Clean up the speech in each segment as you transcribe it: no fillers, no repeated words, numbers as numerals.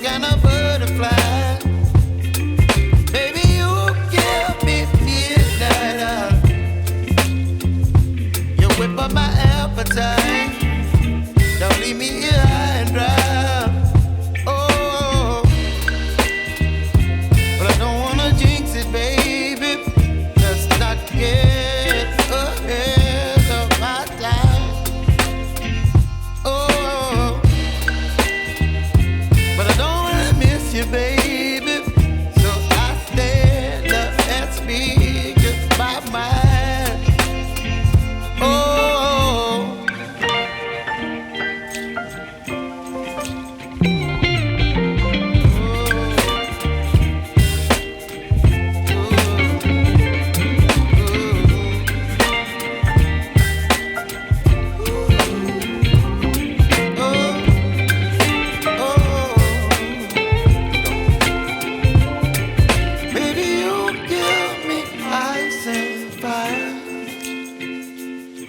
kind of butterfly. Baby, you give me midnight. You whip up my appetite. Don't leave me here high and dry. Oh, but I don't wanna jinx it, baby. Let's not get ahead of my time. Oh, but I don't wanna miss you, baby. So I stand up and speak my mind. Oh.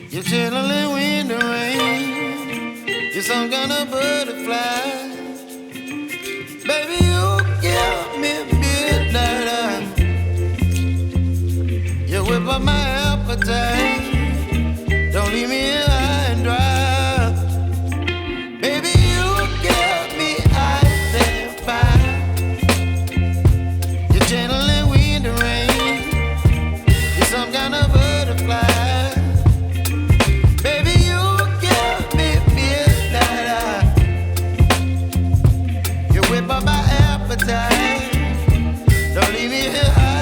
You're chilling when the rain. You're some kind of butterfly. Baby, you give me midnight. You whip up my appetite. Don't leave me here high and dry. Baby, you give me ice and fire. You're channeling wind and rain. You're some kind of butterfly. Whip up my appetite. Don't leave me here high.